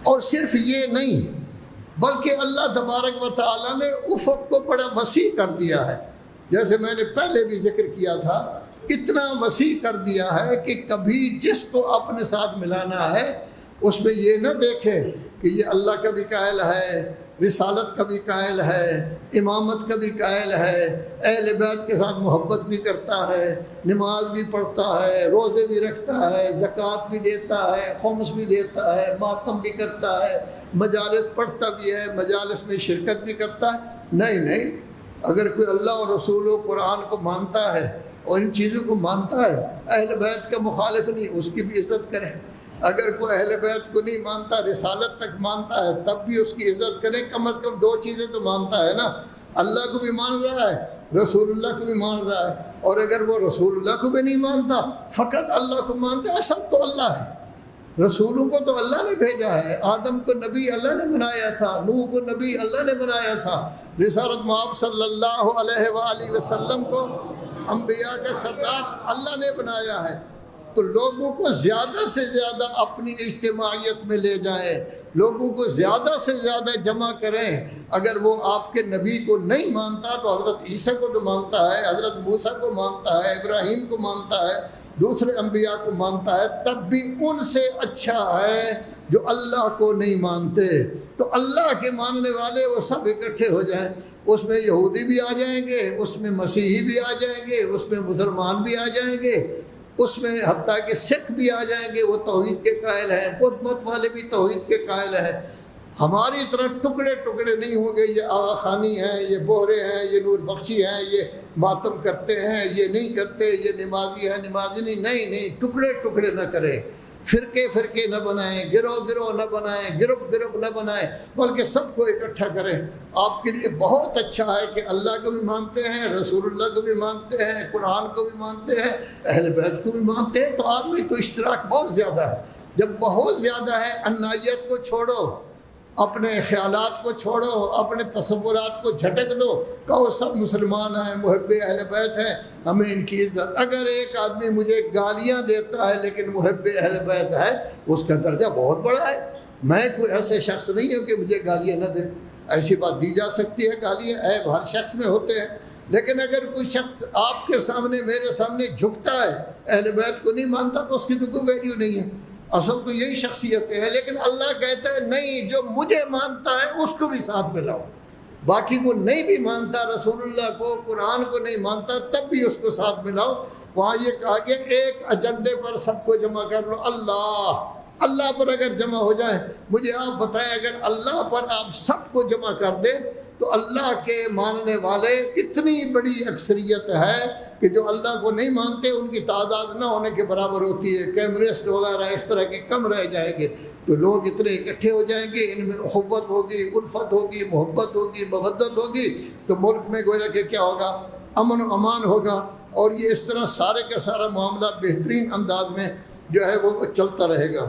اور صرف یہ نہیں بلکہ اللہ تبارک و تعالیٰ نے افق کو بڑا وسیع کر دیا ہے. جیسے میں نے پہلے بھی ذکر کیا تھا، اتنا وسیع کر دیا ہے کہ کبھی جس کو اپنے ساتھ ملانا ہے اس میں یہ نہ دیکھے کہ یہ اللہ کا بھی قائل ہے، رسالت کا بھی قائل ہے، امامت کا بھی قائل ہے، اہل بیت کے ساتھ محبت بھی کرتا ہے، نماز بھی پڑھتا ہے، روزے بھی رکھتا ہے، زکوٰۃ بھی دیتا ہے، خمس بھی دیتا ہے، ماتم بھی کرتا ہے، مجالس پڑھتا بھی ہے، مجالس میں شرکت بھی کرتا ہے. نہیں، اگر کوئی اللہ اور رسول و قرآن کو مانتا ہے اور ان چیزوں کو مانتا ہے، اہل بیت کا مخالف نہیں، اس کی بھی عزت کریں. اگر کوئی اہل بیت کو نہیں مانتا، رسالت تک مانتا ہے، تب بھی اس کی عزت کریں. کم از کم 2 چیزیں تو مانتا ہے نا، اللہ کو بھی مان رہا ہے، رسول اللہ کو بھی مان رہا ہے. اور اگر وہ رسول اللہ کو بھی نہیں مانتا، فقط اللہ کو مانتا ہے، اصل تو اللہ ہے. رسولوں کو تو اللہ نے بھیجا ہے. آدم کو نبی اللہ نے بنایا تھا، نوح کو نبی اللہ نے بنایا تھا. رسالت مآب صلی اللہ علیہ وآلہ وسلم کو انبیاء کا سردار اللہ نے بنایا ہے. تو لوگوں کو زیادہ سے زیادہ اپنی اجتماعیت میں لے جائیں، لوگوں کو زیادہ سے زیادہ جمع کریں. اگر وہ آپ کے نبی کو نہیں مانتا تو حضرت عیسیٰ کو تو مانتا ہے، حضرت موسیٰ کو مانتا ہے، ابراہیم کو مانتا ہے، دوسرے انبیاء کو مانتا ہے، تب بھی ان سے اچھا ہے جو اللہ کو نہیں مانتے. تو اللہ کے ماننے والے وہ سب اکٹھے ہو جائیں. اس میں یہودی بھی آ جائیں گے، اس میں مسیحی بھی آ جائیں گے، اس میں مسلمان بھی آ جائیں گے، اس میں حتیٰ کہ سکھ بھی آ جائیں گے، وہ توحید کے قائل ہیں، بدھ مت والے بھی توحید کے قائل ہیں. ہماری طرح ٹکڑے ٹکڑے نہیں ہوں گے، یہ آغا خانی ہیں، یہ بوہرے ہیں، یہ نور بخشی ہیں، یہ ماتم کرتے ہیں، یہ نہیں کرتے، یہ نمازی ہے، نمازی نہیں، ٹکڑے ٹکڑے نہ کریں، فرقے نہ بنائیں، گروہ نہ بنائیں، گروپ نہ بنائیں، بلکہ سب کو اکٹھا کریں. آپ کے لیے بہت اچھا ہے کہ اللہ کو بھی مانتے ہیں، رسول اللہ کو بھی مانتے ہیں، قرآن کو بھی مانتے ہیں، اہل بیت کو بھی مانتے ہیں. تو آپ میں تو اشتراک بہت زیادہ ہے. جب بہت زیادہ ہے، انائیت کو چھوڑو، اپنے خیالات کو چھوڑو، اپنے تصورات کو جھٹک دو، کہو سب مسلمان ہیں، محب اہل بیت ہیں، ہمیں ان کی عزت. اگر ایک آدمی مجھے گالیاں دیتا ہے لیکن محب اہل بیت ہے، اس کا درجہ بہت بڑا ہے. میں کوئی ایسے شخص نہیں ہوں کہ مجھے گالیاں نہ دے. ایسی بات دی جا سکتی ہے، گالیاں عیب ہر شخص میں ہوتے ہیں. لیکن اگر کوئی شخص آپ کے سامنے، میرے سامنے جھکتا ہے، اہل بیت کو نہیں مانتا، تو اس کی تو کوئی ویلیو نہیں ہے. اصل تو یہی شخصیتیں ہیں. لیکن اللہ کہتا ہے نہیں، جو مجھے مانتا ہے اس کو بھی ساتھ میں لاؤ. باقی وہ نہیں بھی مانتا، رسول اللہ کو، قرآن کو نہیں مانتا، تب بھی اس کو ساتھ میں لاؤ. وہاں یہ کہا کہ ایک ایجنڈے پر سب کو جمع کر لو. اللہ پر اگر جمع ہو جائیں، مجھے آپ بتائیں، اگر اللہ پر آپ سب کو جمع کر دیں تو اللہ کے ماننے والے اتنی بڑی اکثریت ہے کہ جو اللہ کو نہیں مانتے ان کی تعداد نہ ہونے کے برابر ہوتی ہے. کمیونسٹ وغیرہ اس طرح کے کم رہ جائیں گے. تو لوگ اتنے اکٹھے ہو جائیں گے، ان میں اخوت ہوگی، الفت ہوگی، محبت ہوگی، مودت ہوگی، تو ملک میں گویا کہ کیا ہوگا، امن و امان ہوگا. اور یہ اس طرح سارے کا سارا معاملہ بہترین انداز میں جو ہے وہ چلتا رہے گا.